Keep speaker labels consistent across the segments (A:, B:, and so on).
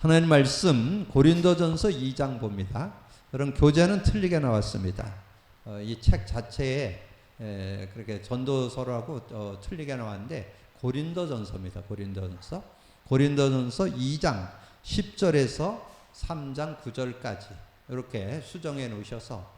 A: 하나님 말씀 고린도전서 2장 봅니다. 그런 교재는 틀리게 나왔습니다. 이 책 자체에 그렇게 전도서라고 틀리게 나왔는데 고린도전서입니다. 고린도전서 2장 10절에서 3장 9절까지 이렇게 수정해 놓으셔서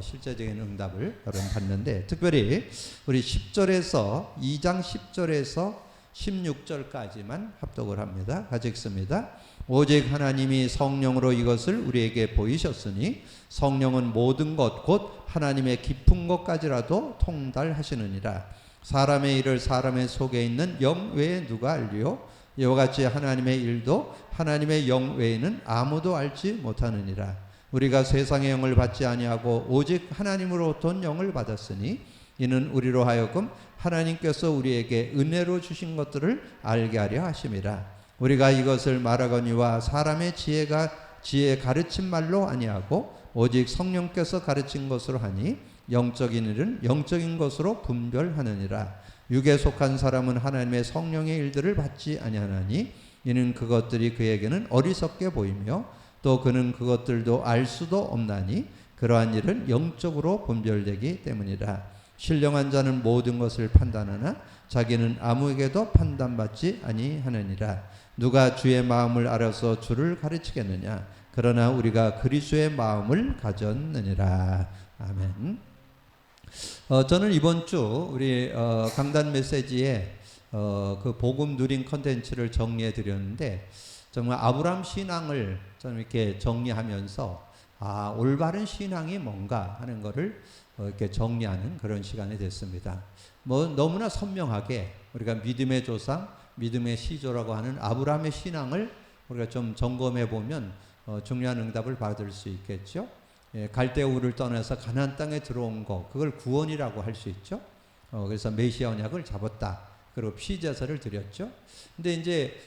A: 실제적인 응답을 여러분 받는데, 특별히 우리 10절에서 2장 10절에서 16절까지만 합독을 합니다. 같이 읽습니다. 오직 하나님이 성령으로 이것을 우리에게 보이셨으니 성령은 모든 것 곧 하나님의 깊은 것까지라도 통달하시느니라. 사람의 일을 사람의 속에 있는 영 외에 누가 알리요? 이와 같이 하나님의 일도 하나님의 영 외에는 아무도 알지 못하느니라. 우리가 세상의 영을 받지 아니하고 오직 하나님으로부터 온 영을 받았으니 이는 우리로 하여금 하나님께서 우리에게 은혜로 주신 것들을 알게 하려 하심이라. 우리가 이것을 말하거니와 사람의 지혜 가르친 말로 아니하고 오직 성령께서 가르친 것으로 하니 영적인 일은 영적인 것으로 분별하느니라. 육에 속한 사람은 하나님의 성령의 일들을 받지 아니하나니 이는 그것들이 그에게는 어리석게 보이며 또 그는 그것들도 알 수도 없나니 그러한 일은 영적으로 분별되기 때문이라. 신령한 자는 모든 것을 판단하나 자기는 아무에게도 판단받지 아니하느니라. 누가 주의 마음을 알아서 주를 가르치겠느냐? 그러나 우리가 그리스도의 마음을 가졌느니라. 아멘. 저는 이번 주 우리 강단 메시지에 그 복음 누린 컨텐츠를 정리해 드렸는데, 정말 아브라함 신앙을 좀 이렇게 정리하면서 올바른 신앙이 뭔가 하는 것을 이렇게 정리하는 그런 시간이 됐습니다. 너무나 선명하게 우리가 믿음의 조상, 믿음의 시조라고 하는 아브라함의 신앙을 우리가 좀 점검해 보면 중요한 응답을 받을 수 있겠죠. 갈대 우를 떠나서 가나안 땅에 들어온 거, 그걸 구원이라고 할 수 있죠. 그래서 메시아 언약을 잡았다. 그리고 피제사를 드렸죠. 근데 이제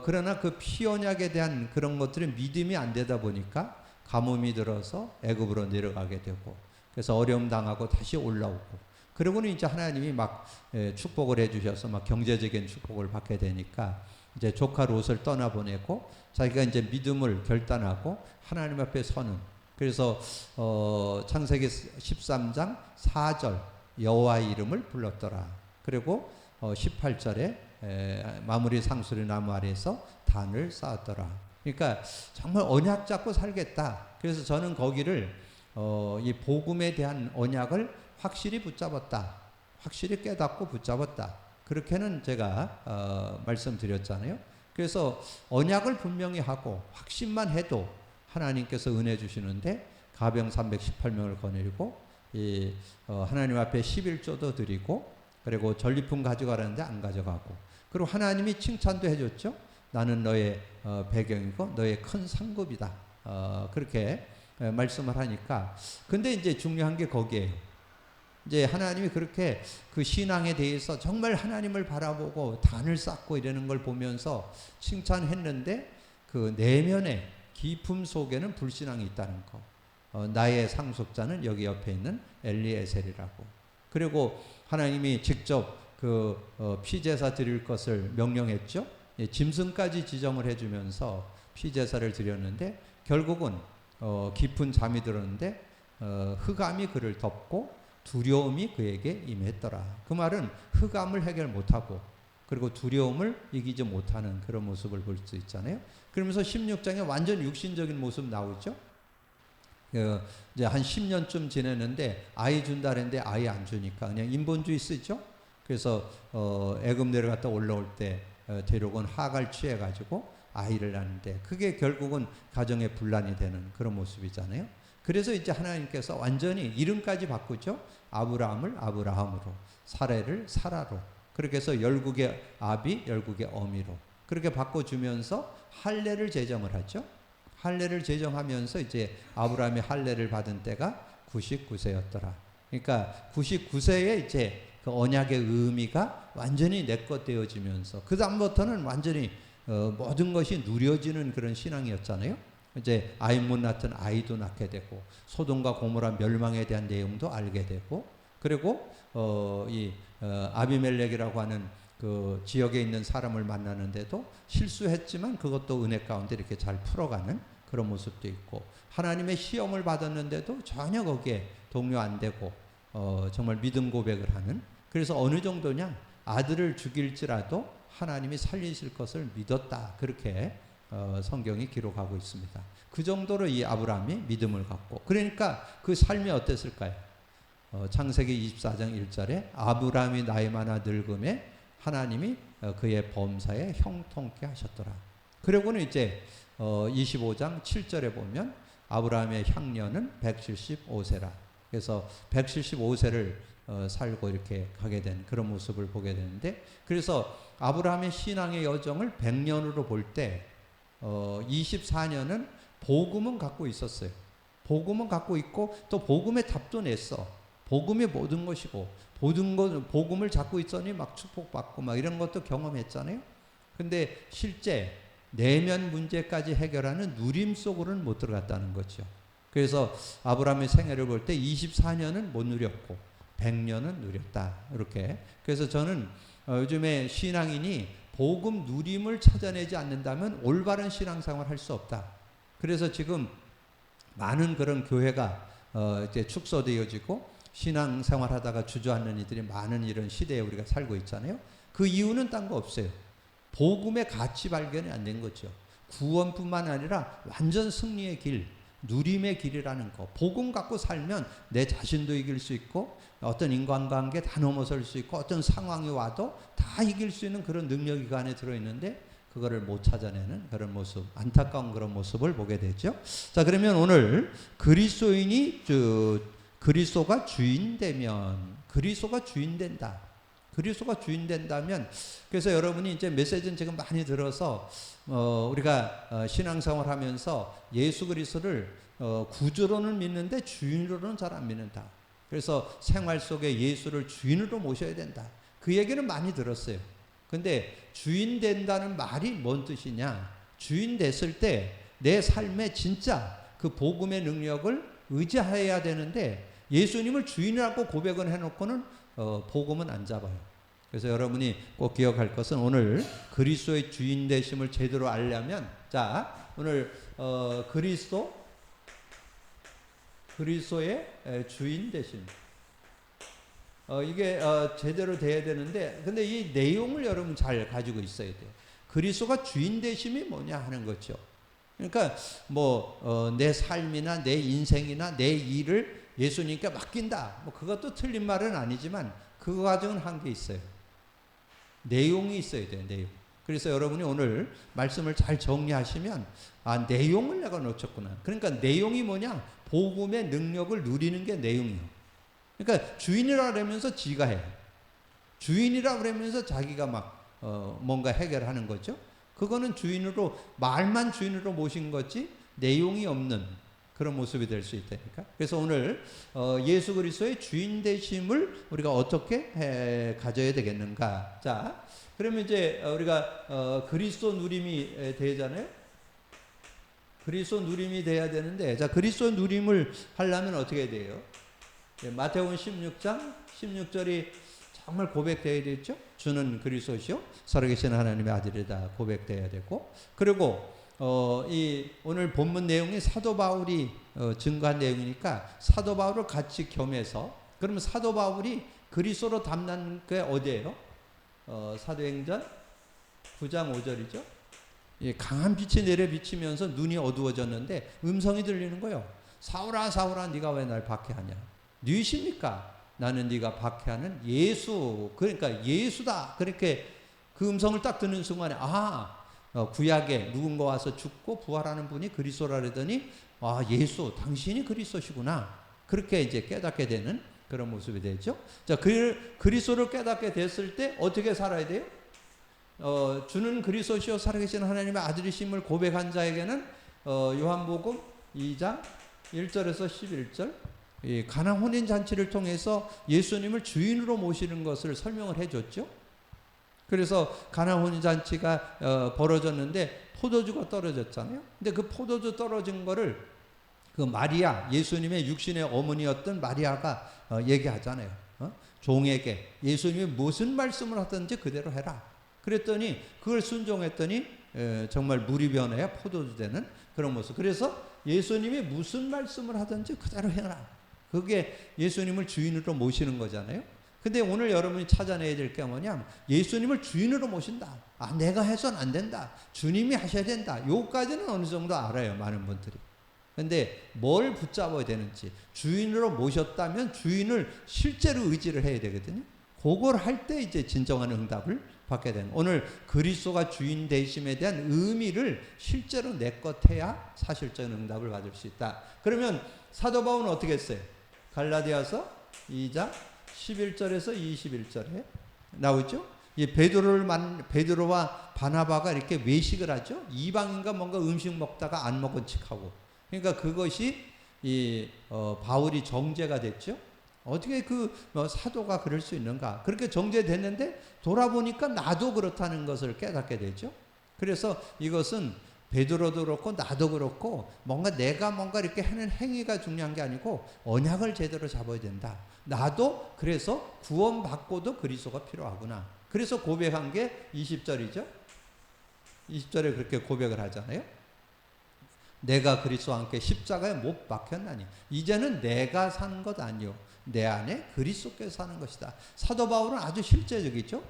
A: 그러나 그 피 언약에 대한 그런 것들은 믿음이 안 되다 보니까 가뭄이 들어서 애굽으로 내려가게 되고, 그래서 어려움 당하고 다시 올라오고, 그러고는 이제 하나님이 막 축복을 해주셔서 막 경제적인 축복을 받게 되니까 이제 조카 롯을 떠나보내고 자기가 이제 믿음을 결단하고 하나님 앞에 서는, 그래서 창세기 13장 4절 여호와의 이름을 불렀더라. 그리고 18절에 마무리 상수리 나무 아래에서 단을 쌓았더라. 그러니까 정말 언약 잡고 살겠다. 그래서 저는 거기를 이 복음에 대한 언약을 확실히 붙잡았다. 확실히 깨닫고 붙잡았다. 그렇게는 제가 말씀드렸잖아요. 그래서 언약을 분명히 하고 확신만 해도 하나님께서 은혜 주시는데, 가병 318명을 거느리고 하나님 앞에 11조도 드리고, 그리고 전리품 가져가라는데 안 가져가고, 그리고 하나님이 칭찬도 해줬죠. 나는 너의 배경이고 너의 큰 상급이다. 그렇게 말씀을 하니까, 근데 이제 중요한 게 거기에요. 이제 하나님이 그렇게 그 신앙에 대해서 정말 하나님을 바라보고 단을 쌓고 이러는 걸 보면서 칭찬했는데, 그 내면의 깊음 속에는 불신앙이 있다는 거. 나의 상속자는 여기 옆에 있는 엘리에셀이라고. 그리고 하나님이 직접 그 피제사 드릴 것을 명령했죠. 짐승까지 지정을 해주면서 피제사를 드렸는데, 결국은 깊은 잠이 들었는데 흑암이 그를 덮고 두려움이 그에게 임했더라. 그 말은 흑암을 해결 못하고 그리고 두려움을 이기지 못하는 그런 모습을 볼 수 있잖아요. 그러면서 16장에 완전 육신적인 모습 나오죠. 이제 한 10년쯤 지냈는데 아이 준다 그랬는데 아이 안 주니까 그냥 인본주의 쓰죠. 그래서 애굽 내려갔다 올라올 때 데려온 하갈 취해가지고 아이를 낳는데, 그게 결국은 가정의 분란이 되는 그런 모습이잖아요. 그래서 이제 하나님께서 완전히 이름까지 바꾸죠. 아브라함을 아브라함으로, 사레를 사라로, 그렇게 해서 열국의 아비, 열국의 어미로 그렇게 바꿔주면서 할례를 제정을 하죠. 할례를 제정하면서 이제 아브라함이 할례를 받은 때가 99세였더라. 그러니까 99세에 이제 그 언약의 의미가 완전히 내 것 되어지면서 그 다음부터는 완전히 모든 것이 누려지는 그런 신앙이었잖아요. 이제 아이 못 낳던 아이도 낳게 되고, 소돔과 고모라 멸망에 대한 내용도 알게 되고, 그리고 이 아비멜렉이라고 하는 그 지역에 있는 사람을 만나는데도 실수했지만 그것도 은혜 가운데 이렇게 잘 풀어가는 그런 모습도 있고, 하나님의 시험을 받았는데도 전혀 거기에 동요 안 되고 정말 믿음 고백을 하는, 그래서 어느 정도냐, 아들을 죽일지라도 하나님이 살리실 것을 믿었다, 그렇게 성경이 기록하고 있습니다. 그 정도로 이 아브라함이 믿음을 갖고, 그러니까 그 삶이 어땠을까요? 창세기 24장 1절에 아브라함이 나이 많아 늙음에 하나님이 그의 범사에 형통케 하셨더라. 그리고는 이제 25장 7절에 보면 아브라함의 향년은 175세라. 그래서 175세를 살고 이렇게 가게 된 그런 모습을 보게 되는데, 그래서 아브라함의 신앙의 여정을 100년으로 볼 때 24년은 복음은 갖고 있었어요. 복음은 갖고 있고 또 복음의 답도 냈어. 복음이 모든 것이고 모든 것, 복음을 잡고 있더니 막 축복받고 막 이런 것도 경험했잖아요. 근데 실제 내면 문제까지 해결하는 누림 속으로는 못 들어갔다는 거죠. 그래서 아브라함의 생애를 볼 때 24년은 못 누렸고 100년은 누렸다, 이렇게. 그래서 저는 요즘에 신앙인이 복음 누림을 찾아내지 않는다면 올바른 신앙생활 할 수 없다. 그래서 지금 많은 그런 교회가 이제 축소되어지고 신앙생활 하다가 주저앉는 이들이 많은 이런 시대에 우리가 살고 있잖아요. 그 이유는 딴 거 없어요. 복음의 가치 발견이 안 된 거죠. 구원뿐만 아니라 완전 승리의 길, 누림의 길이라는 거. 복음 갖고 살면 내 자신도 이길 수 있고 어떤 인간관계 다 넘어설 수 있고 어떤 상황이 와도 다 이길 수 있는 그런 능력이 그 안에 들어있는데 그거를 못 찾아내는 그런 모습, 안타까운 그런 모습을 보게 되죠. 자, 그러면 오늘 그리스도가 주인되면, 그리스도가 주인된다. 그리스도가 주인된다면, 그래서 여러분이 이제 메시지는 지금 많이 들어서 우리가 신앙생활 하면서 예수 그리스도를 구주로는 믿는데 주인으로는 잘 안 믿는다. 그래서 생활 속에 예수를 주인으로 모셔야 된다. 그 얘기는 많이 들었어요. 근데 주인 된다는 말이 뭔 뜻이냐? 주인 됐을 때 내 삶에 진짜 그 복음의 능력을 의지해야 되는데 예수님을 주인이라고 고백을 해놓고는 복음은 안 잡아요. 그래서 여러분이 꼭 기억할 것은 오늘 그리스도의 주인 되심을 제대로 알려면, 자, 오늘 그리스도의 주인 되심, 이게 제대로 돼야 되는데, 근데 이 내용을 여러분 잘 가지고 있어야 돼요. 그리스도가 주인 되심이 뭐냐 하는 거죠. 그러니까 내 삶이나 내 인생이나 내 일을 예수님께 맡긴다, 그것도 틀린 말은 아니지만 그 과정은 한게 있어요. 내용이 있어야 돼요. 내용. 그래서 여러분이 오늘 말씀을 잘 정리하시면, 아, 내용을 내가 놓쳤구나. 그러니까 내용이 뭐냐? 복음의 능력을 누리는 게 내용이에요. 그러니까 주인이라 그러면서 지가 해. 주인이라 그러면서 자기가 막 뭔가 해결하는 거죠. 그거는 주인으로, 말만 주인으로 모신 거지 내용이 없는 그런 모습이 될 수 있다니까. 그래서 오늘 예수 그리스도의 주인 되심을 우리가 어떻게 가져야 되겠는가. 자, 그러면 이제 우리가 그리스도 누림이 되잖아요. 그리스도 누림이 돼야 되는데, 자, 그리스도 누림을 하려면 어떻게 돼요? 마태복음 16장 16절이 정말 고백되어야 되죠. 주는 그리스도시요 살아계신 하나님의 아들이다 고백되어야 되고, 그리고 이 오늘 본문 내용이 사도 바울이 증거한 내용이니까 사도 바울을 같이 겸해서, 그러면 사도 바울이 그리스도로 담는 게 어디예요? 사도행전 9장 5절이죠. 강한 빛이 내려 비치면서 눈이 어두워졌는데 음성이 들리는 거예요. 사울아 사울아 네가 왜 날 박해하냐? 누구십니까? 나는 네가 박해하는 예수. 그러니까 예수다. 그렇게 그 음성을 딱 듣는 순간에 구약에 누군가 와서 죽고 부활하는 분이 그리스도라 그러더니 예수 당신이 그리스도시구나. 그렇게 이제 깨닫게 되는 그런 모습이 되죠. 자, 그리스도를 깨닫게 됐을 때 어떻게 살아야 돼요? 주는 그리스도시요 살아계신 하나님의 아들이심을 고백한 자에게는 요한복음 2장 1절에서 11절 가나 혼인 잔치를 통해서 예수님을 주인으로 모시는 것을 설명을 해줬죠. 그래서 가나 혼인 잔치가 벌어졌는데 포도주가 떨어졌잖아요. 근데 그 포도주 떨어진 거를 그 마리아, 예수님의 육신의 어머니였던 마리아가 얘기하잖아요. 종에게 예수님이 무슨 말씀을 하든지 그대로 해라. 그랬더니 그걸 순종했더니 정말 물이 변해야 포도주 되는 그런 모습. 그래서 예수님이 무슨 말씀을 하든지 그대로 해라. 그게 예수님을 주인으로 모시는 거잖아요. 근데 오늘 여러분이 찾아내야 될 게 뭐냐면 예수님을 주인으로 모신다. 내가 해서는 안 된다. 주님이 하셔야 된다. 요까지는 어느 정도 알아요, 많은 분들이. 근데 뭘 붙잡아야 되는지, 주인으로 모셨다면 주인을 실제로 의지를 해야 되거든요. 그걸 할 때 이제 진정한 응답을 받게 되는. 오늘 그리스도가 주인 되심에 대한 의미를 실제로 내것 해야 사실적인 응답을 받을 수 있다. 그러면 사도 바울은 어떻게 했어요? 갈라디아서 2장 11절에서 21절에 나오죠. 이 베드로와 바나바가 이렇게 외식을 하죠. 이방인과 뭔가 음식 먹다가 안 먹은 척하고. 그러니까 그것이 바울이 정죄가 됐죠. 어떻게 사도가 그럴 수 있는가? 그렇게 정죄됐는데 돌아보니까 나도 그렇다는 것을 깨닫게 되죠. 그래서 이것은 베드로도 그렇고 나도 그렇고 내가 뭔가 이렇게 하는 행위가 중요한 게 아니고 언약을 제대로 잡아야 된다. 나도 그래서 구원받고도 그리스도가 필요하구나. 그래서 고백한 게 20절이죠. 20절에 그렇게 고백을 하잖아요. 내가 그리스도와 함께 십자가에 못 박혔나니 이제는 내가 사는 것 아니요 내 안에 그리스도께서 사는 것이다. 사도 바울은 아주 실제적이죠.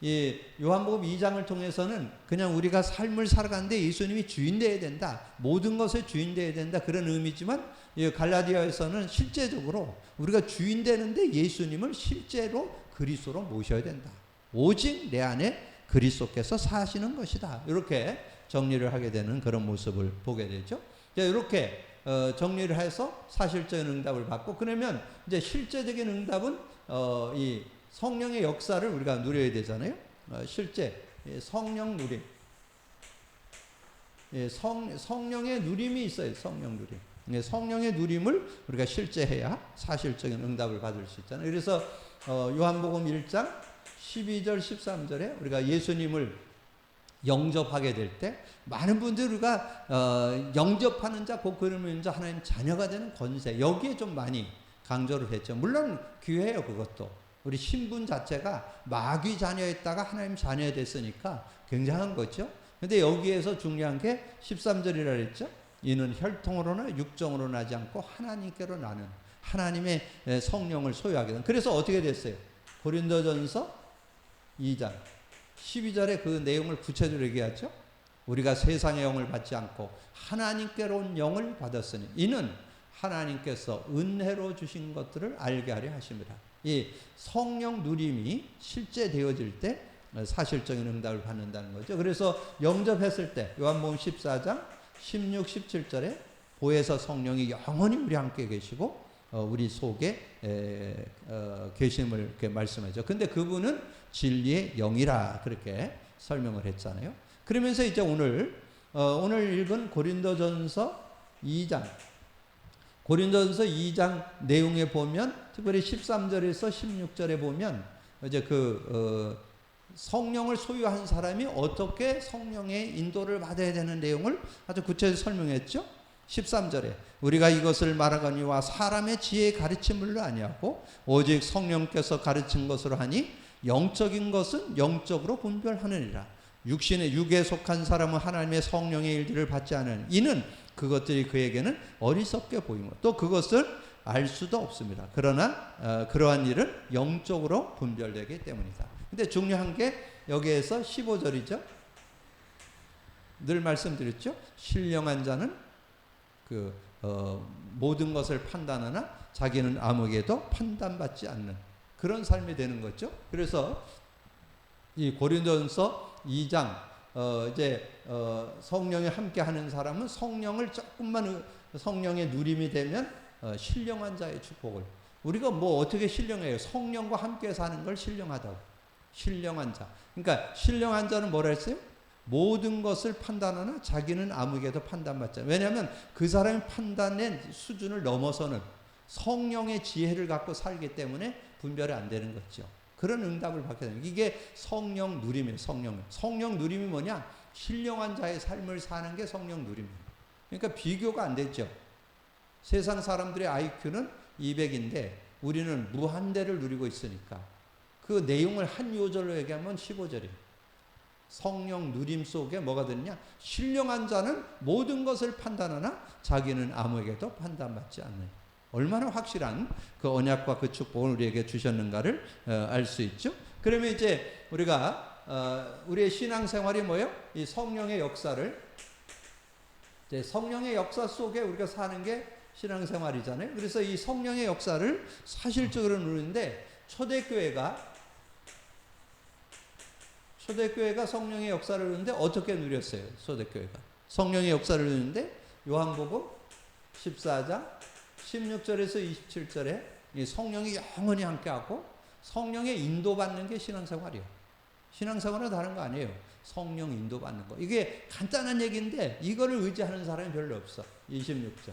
A: 이 요한복음 2장을 통해서는 그냥 우리가 삶을 살아가는데 예수님이 주인 되어야 된다. 모든 것의 주인 되어야 된다. 그런 의미지만 이 갈라디아에서는 실제적으로 우리가 주인 되는데 예수님을 실제로 그리스도로 모셔야 된다. 오직 내 안에 그리스도께서 사시는 것이다. 이렇게 정리를 하게 되는 그런 모습을 보게 되죠. 이렇게 정리를 해서 사실적인 응답을 받고, 그러면 이제 실제적인 응답은 이 성령의 역사를 우리가 누려야 되잖아요. 실제 성령 누림, 성령의 누림이 있어요. 성령 누림. 성령의 누림을 우리가 실제해야 사실적인 응답을 받을 수 있잖아요. 그래서 요한복음 1장 12절 13절에 우리가 예수님을 영접하게 될 때 많은 분들이 우리가 영접하는 자, 곧 그러면 자 하나님 자녀가 되는 권세, 여기에 좀 많이 강조를 했죠. 물론 귀해요. 그것도 우리 신분 자체가 마귀 자녀였다가 하나님 자녀가 됐으니까 굉장한 거죠. 근데 여기에서 중요한 게 13절이라 그랬죠. 이는 혈통으로나 육정으로 나지 않고 하나님께로 나는 하나님의 성령을 소유하게 된. 그래서 어떻게 됐어요? 고린도전서 2장 12절에 그 내용을 구체적으로 얘기하죠. 우리가 세상의 영을 받지 않고 하나님께로 온 영을 받았으니 이는 하나님께서 은혜로 주신 것들을 알게 하려 하십니다. 이 성령 누림이 실제 되어질 때 사실적인 응답을 받는다는 거죠. 그래서 영접했을 때 요한복음 14장 16, 17절에 보혜사 성령이 영원히 우리 함께 계시고 우리 속에 계심을 이렇게 말씀하죠. 근데 그분은 진리의 영이라 그렇게 설명을 했잖아요. 그러면서 이제 오늘 읽은 고린도전서 2장 내용에 보면 특별히 13절에서 16절에 보면 이제 성령을 소유한 사람이 어떻게 성령의 인도를 받아야 되는 내용을 아주 구체적으로 설명했죠. 13절에 우리가 이것을 말하거니와 사람의 지혜의 가르침을로 아니하고 오직 성령께서 가르친 것으로 하니 영적인 것은 영적으로 분별하느니라. 육에 속한 사람은 하나님의 성령의 일들을 받지 않은 이는 그것들이 그에게는 어리석게 보이고 또 그것을 알 수도 없습니다. 그러나 그러한 일은 영적으로 분별되기 때문이다. 근데 중요한 게 여기에서 15절이죠. 늘 말씀드렸죠. 신령한 자는 모든 것을 판단하나 자기는 아무에게도 판단받지 않는 그런 삶이 되는 거죠. 그래서 이 고린도전서 2장 성령이 함께 하는 사람은 성령을 조금만 성령의 누림이 되면 신령한 자의 축복을 우리가 어떻게 신령해요? 성령과 함께 사는 걸 신령하다고. 신령한 자. 그러니까 신령한 자는 뭐라 했어요? 모든 것을 판단하나 자기는 아무에게도 판단받지 않아요. 왜냐하면 그 사람이 판단의 수준을 넘어서는 성령의 지혜를 갖고 살기 때문에 분별이 안 되는 거죠. 그런 응답을 받게 되는 이게 성령 누림이에요. 성령 누림이 뭐냐? 신령한 자의 삶을 사는 게 성령 누림이에요. 그러니까 비교가 안 되죠. 세상 사람들의 IQ는 200인데 우리는 무한대를 누리고 있으니까 그 내용을 한 요절로 얘기하면 15절이에요. 성령 누림 속에 뭐가 되느냐? 신령한 자는 모든 것을 판단하나 자기는 아무에게도 판단받지 않는. 얼마나 확실한 그 언약과 그 축복을 우리에게 주셨는가를 알 수 있죠. 그러면 이제 우리가 우리의 신앙생활이 뭐예요? 이 성령의 역사를, 이제 성령의 역사 속에 우리가 사는 게 신앙생활이잖아요. 그래서 이 성령의 역사를 사실적으로 누리는데 초대교회가 성령의 역사를 누리는데 어떻게 누렸어요? 초대교회가 성령의 역사를 누리는데 요한복음 14장 16절에서 27절에 이 성령이 영원히 함께하고 성령의 인도받는 게 신앙생활이에요. 신앙생활은 다른 거 아니에요. 성령 인도받는 거. 이게 간단한 얘기인데 이거를 의지하는 사람이 별로 없어. 26절.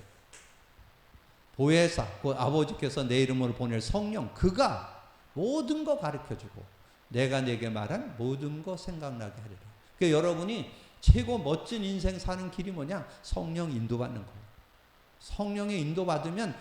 A: 보혜사, 그 아버지께서 내 이름으로 보낼 성령, 그가 모든 거 가르쳐주고 내가 내게 말한 모든 거 생각나게 하리라. 그러니까 여러분이 최고 멋진 인생 사는 길이 뭐냐? 성령 인도받는 거예요. 성령의 인도받으면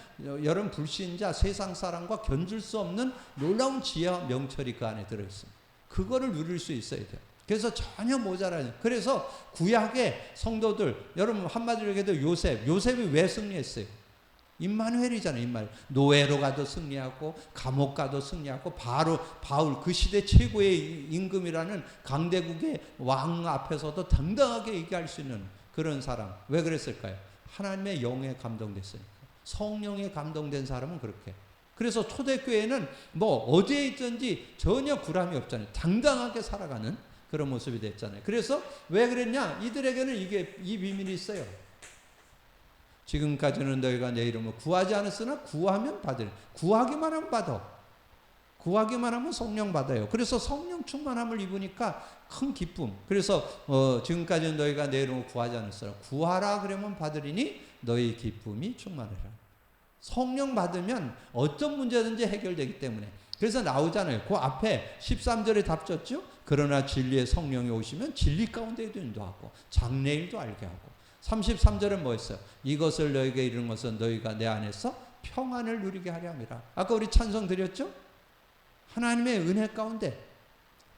A: 여러분 불신자 세상 사람과 견줄 수 없는 놀라운 지혜와 명철이 그 안에 들어있습니다. 그거를 누릴 수 있어야 돼요. 그래서 전혀 모자라요. 그래서 구약의 성도들, 여러분 한마디로 얘기해도 요셉이 왜 승리했어요? 임마누엘이잖아요. 임마누엘. 노예로 가도 승리하고 감옥 가도 승리하고 바울 그 시대 최고의 임금이라는 강대국의 왕 앞에서도 당당하게 얘기할 수 있는 그런 사람. 왜 그랬을까요? 하나님의 영에 감동됐으니까. 성령에 감동된 사람은 그렇게. 그래서 초대교회는 뭐 어디에 있든지 전혀 구람이 없잖아요. 당당하게 살아가는 그런 모습이 됐잖아요. 그래서 왜 그랬냐? 이들에게는 이 비밀이 있어요. 지금까지는 너희가 내 이름을 구하지 않았으나 구하면 받으리. 구하기만 하면 받아. 구하기만 하면 성령 받아요. 그래서 성령 충만함을 입으니까 큰 기쁨. 그래서 지금까지는 너희가 내 이름을 구하지 않았으나 구하라 그러면 받으리니 너희 기쁨이 충만하라. 성령 받으면 어떤 문제든지 해결되기 때문에. 그래서 나오잖아요. 그 앞에 13절에 답 줬죠. 그러나 진리의 성령이 오시면 진리 가운데에도 인도하고 장래일도 알게 하고. 33절은 뭐였어요? 이것을 너에게 이르는 것은 너희가 내 안에서 평안을 누리게 하려 함이라. 아까 우리 찬송 드렸죠? 하나님의 은혜 가운데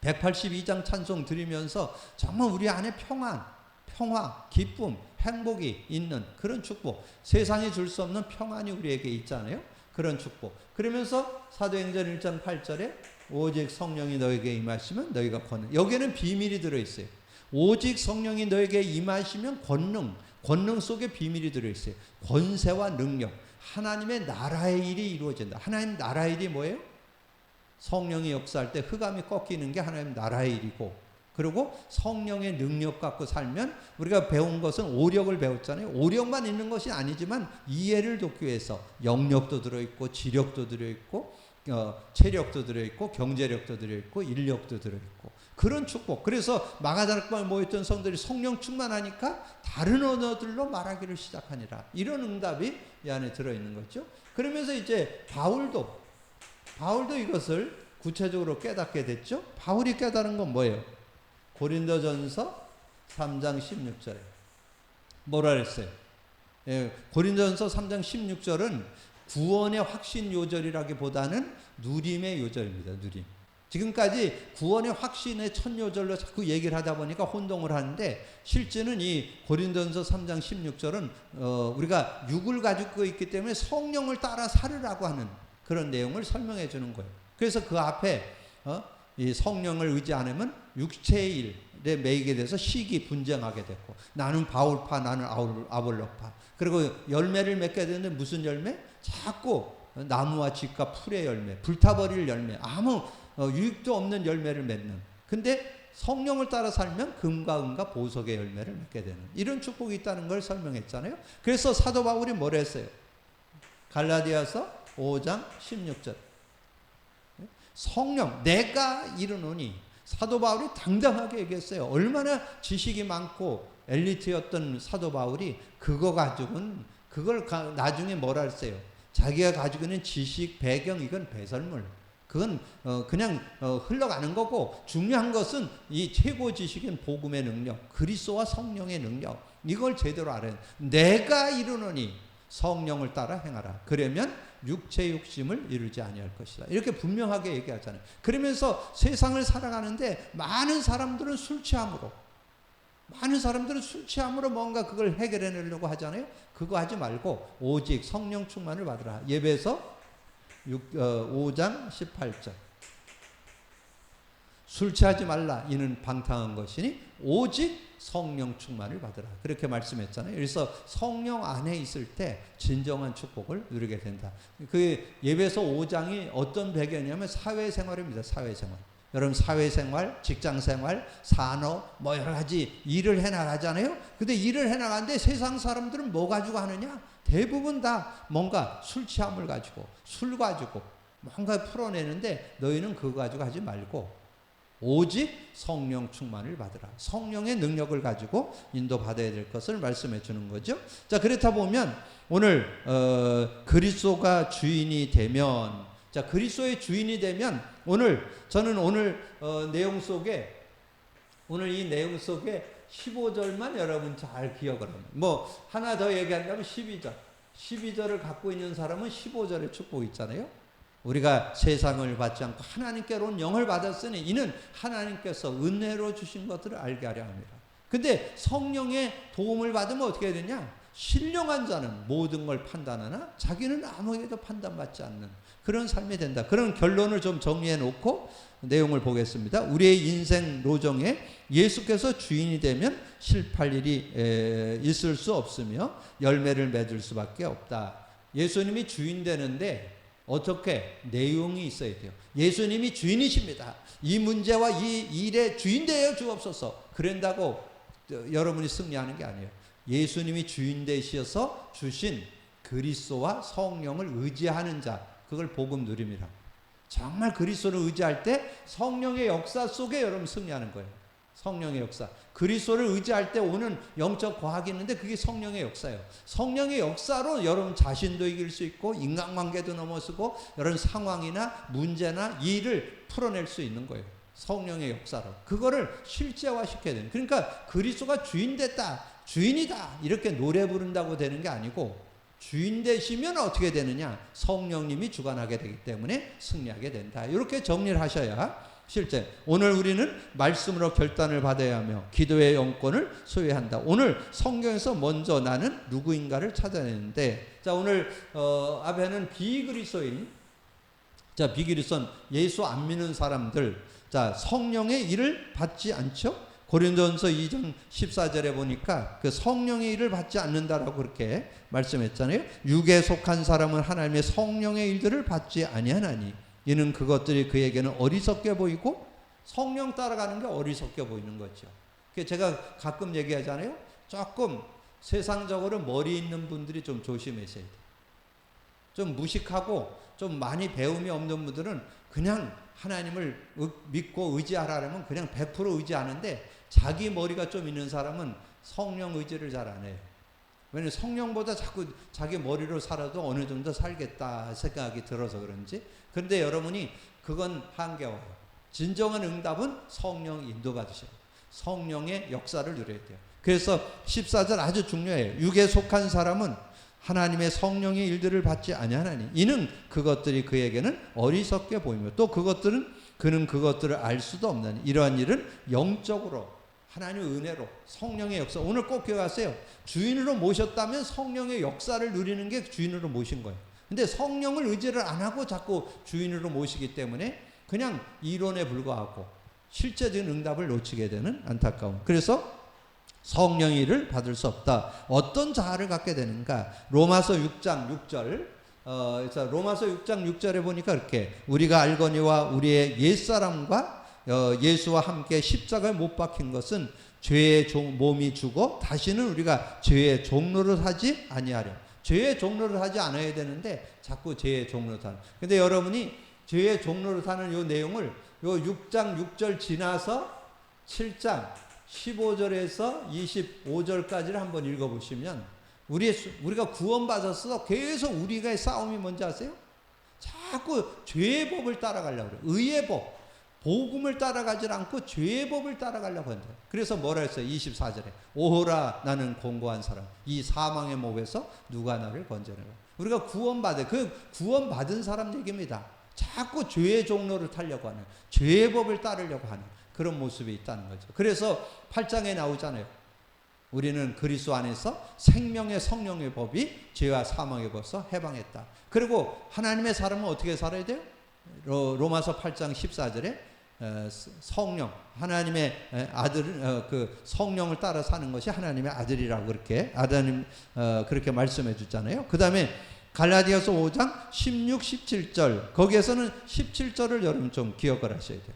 A: 182장 찬송 드리면서 정말 우리 안에 평화, 기쁨, 행복이 있는 그런 축복, 세상이 줄 수 없는 평안이 우리에게 있잖아요. 그런 축복. 그러면서 사도행전 1장 8절에 오직 성령이 너에게 임하시면 너희가 권능. 여기에는 비밀이 들어있어요. 오직 성령이 너에게 임하시면 권능 속에 비밀이 들어있어요. 권세와 능력, 하나님의 나라의 일이 이루어진다. 하나님 나라의 일이 뭐예요? 성령이 역사할 때 흑암이 꺾이는 게 하나님 나라의 일이고, 그리고 성령의 능력 갖고 살면 우리가 배운 것은 오력을 배웠잖아요. 오력만 있는 것이 아니지만 이해를 돕기 위해서 영력도 들어있고 지력도 들어있고 체력도 들어있고 경제력도 들어있고 인력도 들어있고 그런 축복. 그래서 마가다락방에 모였던 성들이 성령 충만하니까 다른 언어들로 말하기를 시작하니라. 이런 응답이 이 안에 들어있는 거죠. 그러면서 이제 바울도 이것을 구체적으로 깨닫게 됐죠. 바울이 깨달은 건 뭐예요? 고린도전서 3장 16절에 뭐라 그랬어요? 고린도전서 3장 16절은 구원의 확신 요절이라기보다는 누림의 요절입니다. 누림. 지금까지 구원의 확신의 첫 요절로 자꾸 얘기를 하다 보니까 혼동을 하는데, 실제는 이 고린도전서 3장 16절은 우리가 육을 가지고 있기 때문에 성령을 따라 살으라고 하는 그런 내용을 설명해 주는 거예요. 그래서 그 앞에 이 성령을 의지 않으면 육체의 일에 매이게 돼서 시기 분쟁하게 됐고, 나는 바울파, 나는 아볼로파. 그리고 열매를 맺게 되는데 무슨 열매? 자꾸 나무와 집과 풀의 열매, 불타버릴 열매, 아무 유익도 없는 열매를 맺는. 근데 성령을 따라 살면 금과 은과 보석의 열매를 맺게 되는 이런 축복이 있다는 걸 설명했잖아요. 그래서 사도 바울이 뭐라 했어요? 갈라디아서 5장 16절. 성령 내가 이르노니. 사도 바울이 당당하게 얘기했어요. 얼마나 지식이 많고 엘리트였던 사도 바울이 그거 가지고는 그걸 나중에 뭐라 했어요? 자기가 가지고 있는 지식 배경 이건 배설물. 그건 그냥 흘러가는 거고, 중요한 것은 이 최고 지식인 복음의 능력, 그리스도와 성령의 능력, 이걸 제대로 알아야 돼. 내가 이르노니 성령을 따라 행하라. 그러면 육체 욕심을 이루지 아니할 것이다. 이렇게 분명하게 얘기하잖아요. 그러면서 세상을 살아가는데 많은 사람들은 술 취함으로 뭔가 그걸 해결해내려고 하잖아요. 그거 하지 말고 오직 성령 충만을 받으라. 예배서 5장 18절. 술 취하지 말라. 이는 방탕한 것이니 오직 성령 충만을 받으라. 그렇게 말씀했잖아요. 그래서 성령 안에 있을 때 진정한 축복을 누리게 된다. 그 예배서 5장이 어떤 배경이냐면 사회생활입니다. 사회생활. 여러분 사회생활, 직장생활, 산업 뭐 여러 가지 일을 해나가잖아요. 근데 일을 해나가는데 세상 사람들은 뭐 가지고 하느냐? 대부분 다 뭔가 술 취함을 가지고 술 가지고 뭔가 풀어내는데 너희는 그거 가지고 하지 말고 오직 성령 충만을 받으라. 성령의 능력을 가지고 인도받아야 될 것을 말씀해 주는 거죠. 자, 그렇다 보면 오늘 그리스도가 주인이 되면, 자, 그리스도의 주인이 되면 저는 오늘 내용 속에 오늘 이 내용 속에 15절만 여러분 잘 기억을 합니다. 뭐 하나 더 얘기한다면 12절을 갖고 있는 사람은 15절의 축복이 있잖아요. 우리가 세상을 받지 않고 하나님께로는 영을 받았으니 이는 하나님께서 은혜로 주신 것들을 알게 하려 합니다. 근데 성령의 도움을 받으면 어떻게 되냐? 신령한 자는 모든 걸 판단하나 자기는 아무에게도 판단받지 않는 그런 삶이 된다. 그런 결론을 좀 정리해 놓고 내용을 보겠습니다. 우리의 인생 로정에 예수께서 주인이 되면 실패할 일이 있을 수 없으며 열매를 맺을 수밖에 없다. 예수님이 주인 되는데 어떻게 내용이 있어야 돼요. 예수님이 주인이십니다. 이 문제와 이 일의 주인 되어 주옵소서. 그런다고 여러분이 승리하는 게 아니에요. 예수님이 주인 되셔서 주신 그리스도와 성령을 의지하는 자, 그걸 복음 누림이라. 정말 그리스도를 의지할 때 성령의 역사 속에 여러분 승리하는 거예요. 성령의 역사. 그리스도를 의지할 때 오는 영적 과학이 있는데 그게 성령의 역사예요. 성령의 역사로 여러분 자신도 이길 수 있고 인간관계도 넘어서고 여러 상황이나 문제나 일을 풀어낼 수 있는 거예요. 성령의 역사로. 그거를 실제화시켜야 되는. 그러니까 그리스도가 주인 됐다, 주인이다 이렇게 노래 부른다고 되는 게 아니고 주인 되시면 어떻게 되느냐? 성령님이 주관하게 되기 때문에 승리하게 된다. 이렇게 정리를 하셔야 실제 오늘 우리는 말씀으로 결단을 받아야 하며 기도의 영권을 소유한다. 오늘 성경에서 먼저 나는 누구인가를 찾아내는데, 자, 오늘 앞에는 비그리스도인, 자, 비그리스도는 예수 안 믿는 사람들, 자, 성령의 일을 받지 않죠. 고린도전서 2장 14절에 보니까 그 성령의 일을 받지 않는다라고 그렇게 말씀했잖아요. 육에 속한 사람은 하나님의 성령의 일들을 받지 아니하나니 이는 그것들이 그에게는 어리석게 보이고 성령 따라가는 게 어리석게 보이는 거죠. 제가 가끔 얘기하잖아요. 조금 세상적으로 머리 있는 분들이 좀 조심하셔야 돼요. 좀 무식하고 좀 많이 배움이 없는 분들은 그냥 하나님을 믿고 의지하라면 그냥 100% 의지하는데 자기 머리가 좀 있는 사람은 성령 의지를 잘 안 해요. 왜냐하면 성령보다 자꾸 자기 머리로 살아도 어느 정도 살겠다 생각이 들어서 그런지. 그런데 여러분이 그건 한계와요. 진정한 응답은 성령 인도받으셔야 돼요. 성령의 역사를 누려야 돼요. 그래서 14절 아주 중요해요. 육에 속한 사람은 하나님의 성령의 일들을 받지 아니하나니 이는 그것들이 그에게는 어리석게 보이며 또 그는 그것들을 알 수도 없나니 이러한 일은 영적으로 하나님의 은혜로 성령의 역사. 오늘 꼭 기억하세요. 주인으로 모셨다면 성령의 역사를 누리는 게 주인으로 모신 거예요. 근데 성령을 의지를 안 하고 자꾸 주인으로 모시기 때문에 그냥 이론에 불과하고 실제적인 응답을 놓치게 되는 안타까움. 그래서 성령의 일을 받을 수 없다. 어떤 자아를 갖게 되는가? 로마서 6장 6절. 로마서 6장 6절에 보니까 이렇게 우리가 알거니와 우리의 옛사람과 예수와 함께 십자가에 못 박힌 것은 죄의 몸이 죽어 다시는 우리가 죄의 종로를 하지 아니하려. 죄의 종로를 하지 않아야 되는데 자꾸 죄의 종로를 하는. 근데 여러분이 죄의 종로를 하는 요 내용을 요 6장 6절 지나서 7장 15절에서 25절까지를 한번 읽어보시면 우리가 구원받았어. 계속 우리가 싸움이 뭔지 아세요? 자꾸 죄의 법을 따라가려고 그래요. 의의 법. 복음을 따라가지 않고 죄의 법을 따라가려고 한다. 그래서 뭐라 했어요? 24절에 오호라 나는 공고한 사람, 이 사망의 목에서 누가 나를 건져내라. 우리가 구원받은, 그 구원받은 사람 얘기입니다. 자꾸 죄의 종로를 타려고 하는, 죄의 법을 따르려고 하는 그런 모습이 있다는 거죠. 그래서 8장에 나오잖아요. 우리는 그리스도 안에서 생명의 성령의 법이 죄와 사망의 법에서 해방했다. 그리고 하나님의 사람은 어떻게 살아야 돼요? 로마서 8장 14절에 성령, 하나님의 아들, 그 성령을 따라 사는 것이 하나님의 아들이라고 그렇게 아담 그렇게 말씀해 주잖아요. 그 다음에 갈라디아서 5장 16, 17절, 거기에서는 17절을 여러분 좀 기억을 하셔야 돼요.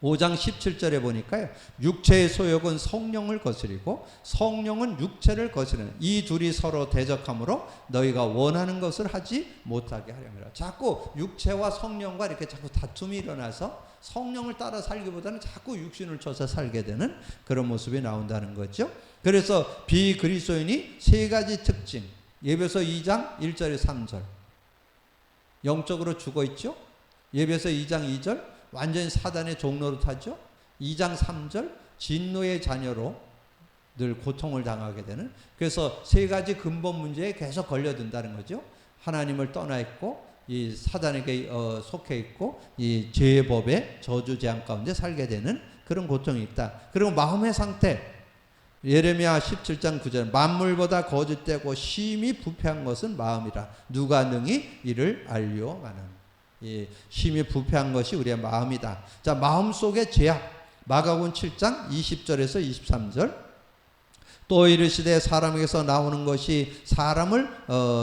A: 5장 17절에 보니까요, 육체의 소욕은 성령을 거스리고 성령은 육체를 거스르는 이 둘이 서로 대적함으로 너희가 원하는 것을 하지 못하게 하려니라. 자꾸 육체와 성령과 이렇게 자꾸 다툼이 일어나서 성령을 따라 살기보다는 자꾸 육신을 쳐서 살게 되는 그런 모습이 나온다는 거죠. 그래서 비그리스도인이 세 가지 특징, 예배서 2장 1절에 3절 영적으로 죽어있죠. 예배서 2장 2절 완전히 사단의 종로로 타죠. 2장 3절 진노의 자녀로 늘 고통을 당하게 되는, 그래서 세 가지 근본 문제에 계속 걸려든다는 거죠. 하나님을 떠나 있고 이 사단에게 속해 있고 이 죄의 법에 저주 재앙 가운데 살게 되는 그런 고통이 있다. 그리고 마음의 상태, 예레미야 17장 9절 만물보다 거짓되고 심히 부패한 것은 마음이라 누가 능히 이를 알리오마는. 심히 부패한 것이 우리의 마음이다. 자, 마음속의 죄악, 마가복음 7장 20절에서 23절 또 이르시되 사람에게서 나오는 것이 사람을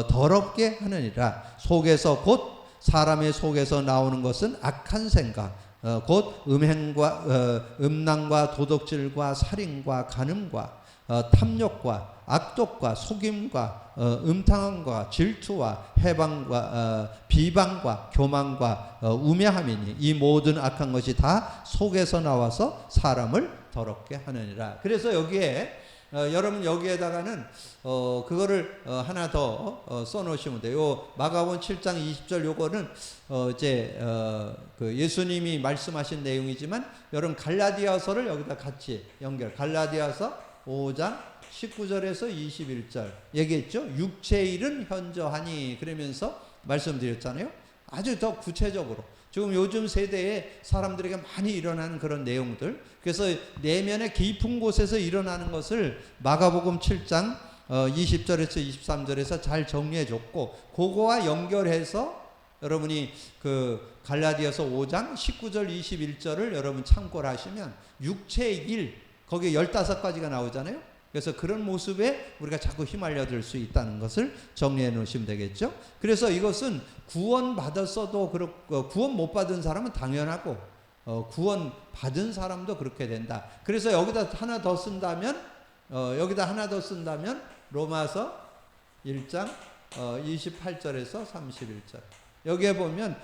A: 더럽게 하느니라. 속에서 곧 사람의 속에서 나오는 것은 악한 생각, 곧 음행과 음란과 도덕질과 살인과 간음과 탐욕과 악독과 속임과 음탕함과 질투와 해방과 비방과 교만과 우매함이니 이 모든 악한 것이 다 속에서 나와서 사람을 더럽게 하느니라. 그래서 여기에 여러분 여기에다가는 그거를 하나 더 써놓으시면 돼요. 마가복음 7장 20절 요거는 이제 그 예수님이 말씀하신 내용이지만 여러분 갈라디아서를 여기다 같이 연결. 갈라디아서 5장 19절에서 21절 얘기했죠. 육체의 일은 현저하니 그러면서 말씀드렸잖아요. 아주 더 구체적으로 지금 요즘 세대에 사람들에게 많이 일어나는 그런 내용들, 그래서 내면의 깊은 곳에서 일어나는 것을 마가복음 7장 20절에서 23절에서 잘 정리해 줬고, 그거와 연결해서 여러분이 그 갈라디아서 5장 19절 21절을 여러분 참고를 하시면 육체의 일, 거기에 15가지가 나오잖아요. 그래서 그런 모습에 우리가 자꾸 휘말려들 수 있다는 것을 정리해 놓으시면 되겠죠. 그래서 이것은 구원 받았어도 그렇고 구원 못 받은 사람은 당연하고 구원 받은 사람도 그렇게 된다. 그래서 여기다 하나 더 쓴다면 로마서 1장 28절에서 31절 여기에 보면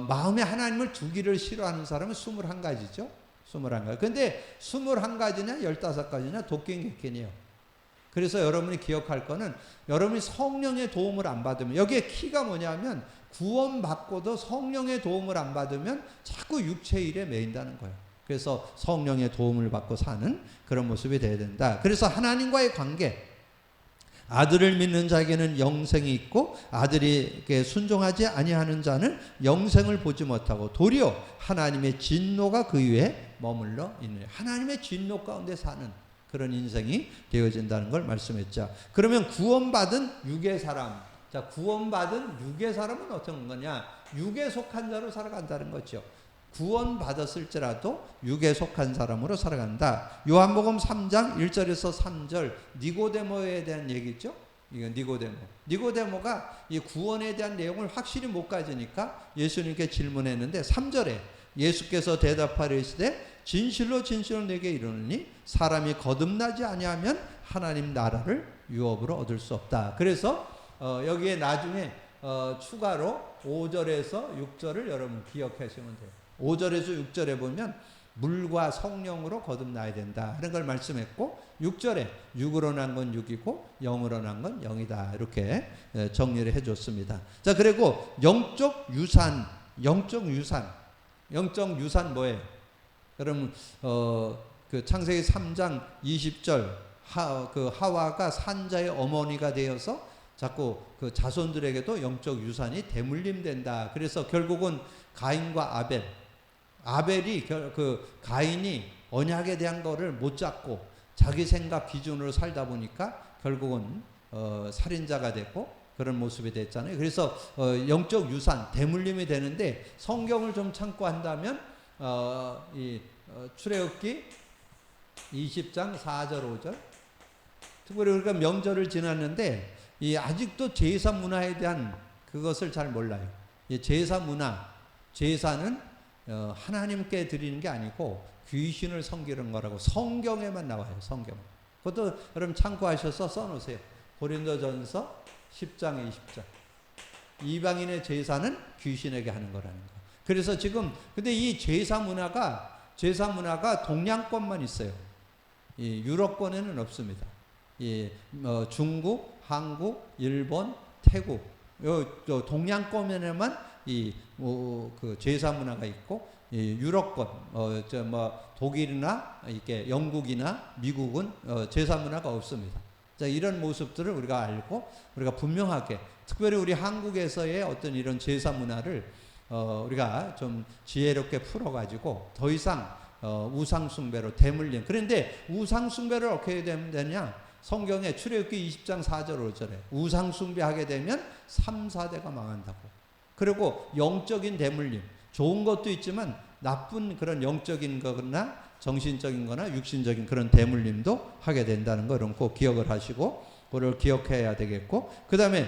A: 마음에 하나님을 두기를 싫어하는 사람은 21가지죠. 21가지. 근데 21가지냐 15가지냐 도끼객견이에요. 그래서 여러분이 기억할 거는 여러분이 성령의 도움을 안 받으면, 여기에 키가 뭐냐면 구원받고도 성령의 도움을 안 받으면 자꾸 육체의 일에 매인다는 거예요. 그래서 성령의 도움을 받고 사는 그런 모습이 되어야 된다. 그래서 하나님과의 관계, 아들을 믿는 자에게는 영생이 있고 아들에게 순종하지 아니하는 자는 영생을 보지 못하고 도리어 하나님의 진노가 그 위에 머물러 있는, 하나님의 진노 가운데 사는 그런 인생이 되어진다는 걸 말씀했죠. 그러면 구원받은 육의 사람, 자, 구원받은 육의 사람은 어떤 거냐? 육에 속한 자로 살아간다는 거죠. 구원받았을지라도 육에 속한 사람으로 살아간다. 요한복음 3장 1절에서 3절 니고데모에 대한 얘기죠. 이건 니고데모가 이 구원에 대한 내용을 확실히 못 가지니까 예수님께 질문했는데 3절에 예수께서 대답하시되 진실로 진실로 내게 이르노니 사람이 거듭나지 아니하면 하나님 나라를 유업으로 얻을 수 없다. 그래서 여기에 나중에 추가로 5절에서 6절을 여러분 기억하시면 돼요. 5절에서 6절에 보면 물과 성령으로 거듭나야 된다 하는 걸 말씀했고, 6절에 육으로 난 건 육이고 영으로 난 건 영이다 이렇게 정리를 해줬습니다. 자, 그리고 영적 유산 영적 유산 뭐예요? 그럼 그 창세기 3장 20절 하와가 산자의 어머니가 되어서 자꾸 그 자손들에게도 영적 유산이 대물림된다. 그래서 결국은 가인과 아벨이 그 가인이 언약에 대한 거를 못 잡고 자기 생각 기준으로 살다 보니까 결국은 살인자가 됐고 그런 모습이 됐잖아요. 그래서 영적 유산 대물림이 되는데 성경을 좀 참고한다면 출애굽기 20장 4절 5절 특별히 우리가 명절을 지났는데 아직도 제사 문화에 대한 그것을 잘 몰라요. 제사 문화, 제사는 하나님께 드리는 게 아니고 귀신을 섬기는 거라고 성경에만 나와요. 성경. 그것도 여러분 참고하셔서 써놓으세요. 고린도전서 10장 20절. 이방인의 제사는 귀신에게 하는 거라는 거. 그래서 지금 근데 이 제사 문화가 동양권만 있어요. 이 유럽권에는 없습니다. 중국, 한국, 일본, 태국, 동양권에만 그 제사 문화가 있고, 유럽권, 독일이나 이렇게 영국이나 미국은 제사 문화가 없습니다. 자, 이런 모습들을 우리가 알고 우리가 분명하게, 특별히 우리 한국에서의 어떤 이런 제사 문화를 우리가 좀 지혜롭게 풀어가지고 더 이상 우상숭배로 대물림. 그런데 우상숭배를 어떻게 되냐? 성경에 출애굽기 20장 4절 5절에 우상숭배하게 되면 3, 4대가 망한다고. 그리고 영적인 대물림, 좋은 것도 있지만 나쁜 그런 영적인 거나 정신적인 거나 육신적인 그런 대물림도 하게 된다는 거 꼭 기억을 하시고 그걸 기억해야 되겠고, 그 다음에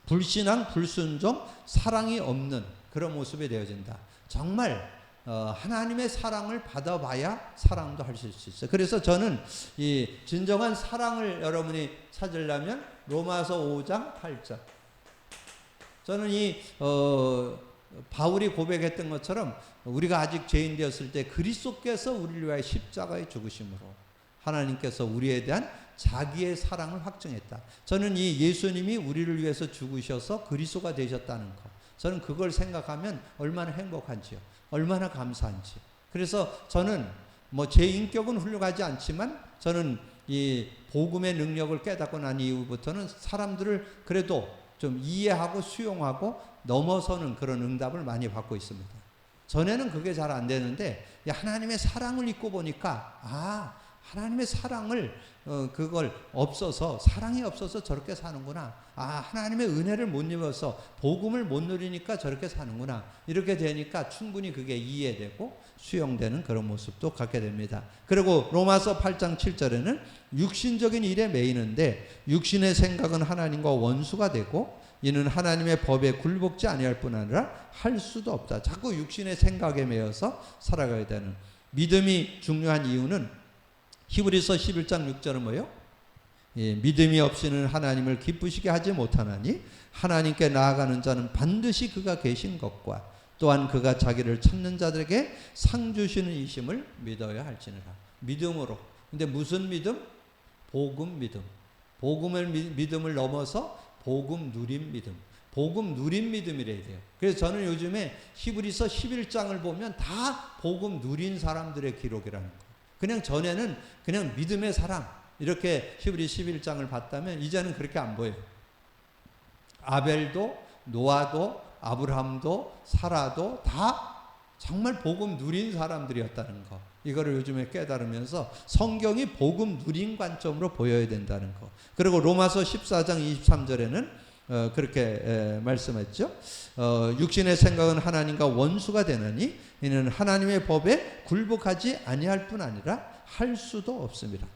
A: 불신앙, 불순종, 사랑이 없는 그런 모습이 되어진다. 정말 하나님의 사랑을 받아봐야 사랑도 하실 수 있어요. 그래서 저는 이 진정한 사랑을 여러분이 찾으려면 로마서 5장 8절. 저는 바울이 고백했던 것처럼 우리가 아직 죄인 되었을 때 그리스도께서 우리를 위하여 십자가에 죽으심으로 하나님께서 우리에 대한 자기의 사랑을 확증했다. 저는 이 예수님이 우리를 위해서 죽으셔서 그리스도가 되셨다는 것, 저는 그걸 생각하면 얼마나 행복한지요, 얼마나 감사한지. 그래서 저는 제 인격은 훌륭하지 않지만 저는 이 복음의 능력을 깨닫고 난 이후부터는 사람들을 그래도 좀 이해하고 수용하고 넘어서는 그런 응답을 많이 받고 있습니다. 전에는 그게 잘 안 되는데 하나님의 사랑을 잊고 보니까 하나님의 사랑을 그걸 사랑이 없어서 저렇게 사는구나. 하나님의 은혜를 못 입어서 복음을 못 누리니까 저렇게 사는구나. 이렇게 되니까 충분히 그게 이해되고 수용되는 그런 모습도 갖게 됩니다. 그리고 로마서 8장 7절에는 육신적인 일에 매이는데 육신의 생각은 하나님과 원수가 되고 이는 하나님의 법에 굴복지 아니할 뿐 아니라 할 수도 없다. 자꾸 육신의 생각에 매여서 살아가야 되는, 믿음이 중요한 이유는 히브리서 11장 6절은 뭐예요? 믿음이 없이는 하나님을 기쁘시게 하지 못하나니 하나님께 나아가는 자는 반드시 그가 계신 것과 또한 그가 자기를 찾는 자들에게 상 주시는 이심을 믿어야 할지니라. 믿음으로. 근데 무슨 믿음? 복음 믿음. 복음의 믿음을 넘어서 복음 누린 믿음. 복음 누린 믿음이래야 돼요. 그래서 저는 요즘에 히브리서 11장을 보면 다 복음 누린 사람들의 기록이라는 거예요. 그냥 전에는 그냥 믿음의 사람 이렇게 히브리 11장을 봤다면 이제는 그렇게 안 보여요. 아벨도 노아도 아브라함도 사라도 다 정말 복음 누린 사람들이었다는 거, 이거를 요즘에 깨달으면서 성경이 복음 누린 관점으로 보여야 된다는 거. 그리고 로마서 14장 23절에는 그렇게 말씀했죠. 육신의 생각은 하나님과 원수가 되느니 이는 하나님의 법에 굴복하지 아니할 뿐 아니라 할 수도 없습니다.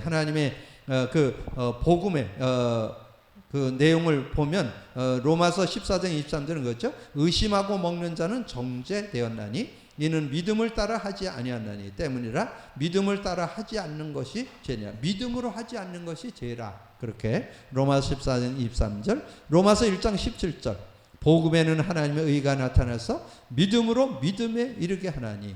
A: 하나님의 복음의 그 내용을 보면 로마서 14장 23절은 그렇죠. 의심하고 먹는 자는 정죄되었나니 이는 믿음을 따라 하지 아니하나니 때문이라. 믿음을 따라 하지 않는 것이 죄냐, 믿음으로 하지 않는 것이 죄라. 그렇게 로마서 14장 23절, 로마서 1장 17절 복음에는 하나님의 의가 나타나서 믿음으로 믿음에 이르게 하나니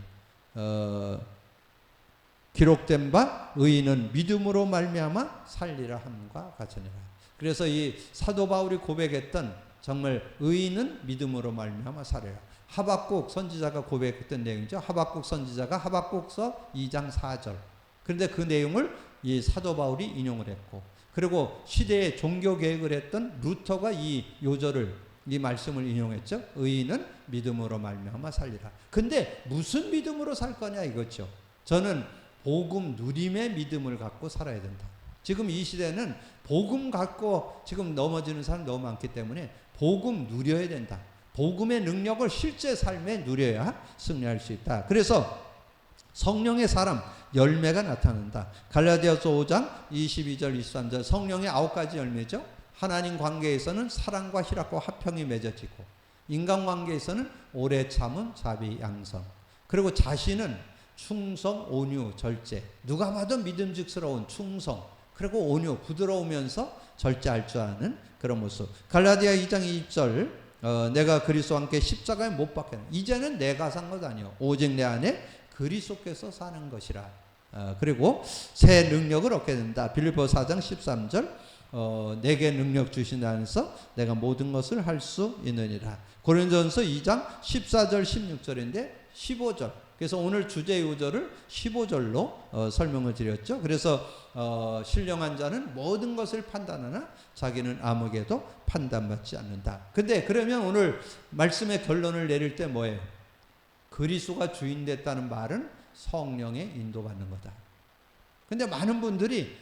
A: 기록된 바 의인은 믿음으로 말미암아 살리라 함과 같으니라. 그래서 이 사도 바울이 고백했던 정말 의인은 믿음으로 말미암아 살리라. 하박국 선지자가 고백했던 내용이죠. 하박국 선지자가 하박국서 2장 4절. 그런데 그 내용을 이 사도 바울이 인용을 했고, 그리고 시대의 종교 개혁을 했던 루터가 이 요절을, 이 말씀을 인용했죠. 의인은 믿음으로 말미암아 살리라. 근데 무슨 믿음으로 살 거냐 이거죠. 저는 복음 누림의 믿음을 갖고 살아야 된다. 지금 이 시대는 복음 갖고 지금 넘어지는 사람 너무 많기 때문에 복음 누려야 된다. 복음의 능력을 실제 삶에 누려야 승리할 수 있다. 그래서 성령의 사람 열매가 나타난다. 갈라디아서 5장 22절 23절 성령의 9가지 열매죠. 하나님 관계에서는 사랑과 희락과 화평이 맺어지고, 인간관계에서는 오래 참음 자비 양성, 그리고 자신은 충성 온유 절제, 누가 봐도 믿음직스러운 충성, 그리고 온유 부드러우면서 절제할 줄 아는 그런 모습. 갈라디아 2장 20절 내가 그리스도와 함께 십자가에 못 박혔네. 이제는 내가 산 것 아니요 오직 내 안에 그리스도께서 사는 것이라. 그리고 새 능력을 얻게 된다. 빌립보 4장 13절 내게 능력 주신 안에서 내가 모든 것을 할 수 있느니라. 고린도전서 2장 14절 16절인데 15절. 그래서 오늘 주제 요절을 15절로 설명을 드렸죠. 그래서 신령한 자는 모든 것을 판단하나 자기는 아무개도 판단받지 않는다. 근데 그러면 오늘 말씀의 결론을 내릴 때 뭐예요? 그리스도가 주인 됐다는 말은 성령의 인도받는 거다. 근데 많은 분들이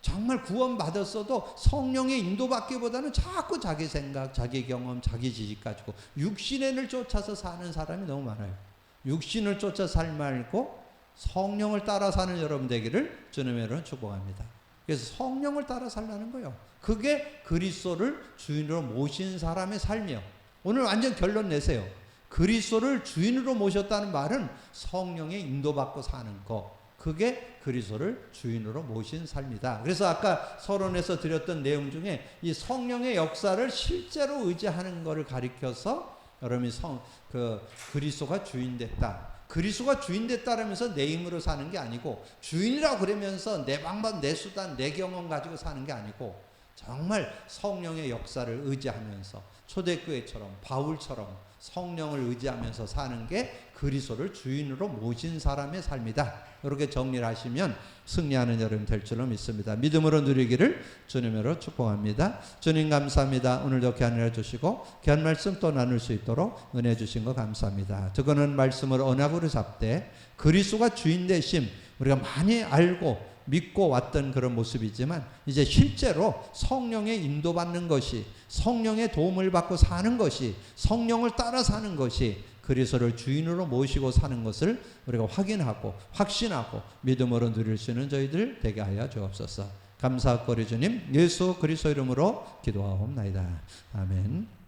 A: 정말 구원받았어도 성령의 인도받기보다는 자꾸 자기 생각, 자기 경험, 자기 지식 가지고 육신을 쫓아서 사는 사람이 너무 많아요. 육신을 쫓아 살 말고 성령을 따라 사는 여러분 되기를 주님의 이름으로 축복합니다. 그래서 성령을 따라 살라는 거예요. 그게 그리스도를 주인으로 모신 사람의 삶이에요. 오늘 완전 결론 내세요. 그리스도를 주인으로 모셨다는 말은 성령의 인도받고 사는 거, 그게 그리스도를 주인으로 모신 삶이다. 그래서 아까 서론에서 드렸던 내용 중에 이 성령의 역사를 실제로 의지하는 것을 가리켜서 여러분이 그리스도가 주인 됐다. 그리스도가 주인 됐다라면서 내 힘으로 사는 게 아니고, 주인이라고 그러면서 내 방법, 내 수단, 내 경험 가지고 사는 게 아니고, 정말 성령의 역사를 의지하면서 초대교회처럼 바울처럼 성령을 의지하면서 사는 게 그리스도를 주인으로 모신 사람의 삶이다. 이렇게 정리를 하시면 승리하는 여러분 될 줄로 믿습니다. 믿음으로 누리기를 주님으로 축복합니다. 주님 감사합니다. 오늘도 귀한 은혜 주시고 귀한 말씀 또 나눌 수 있도록 은혜 주신 거 감사합니다. 듣는 말씀을 언약으로 잡되 그리스도가 주인 되심 우리가 많이 알고 믿고 왔던 그런 모습이지만, 이제 실제로 성령의 인도받는 것이, 성령의 도움을 받고 사는 것이, 성령을 따라 사는 것이 그리스도를 주인으로 모시고 사는 것을 우리가 확인하고 확신하고 믿음으로 누릴 수 있는 저희들 되게 하여 주옵소서. 감사하고 주님 예수 그리스도 이름으로 기도하옵나이다. 아멘.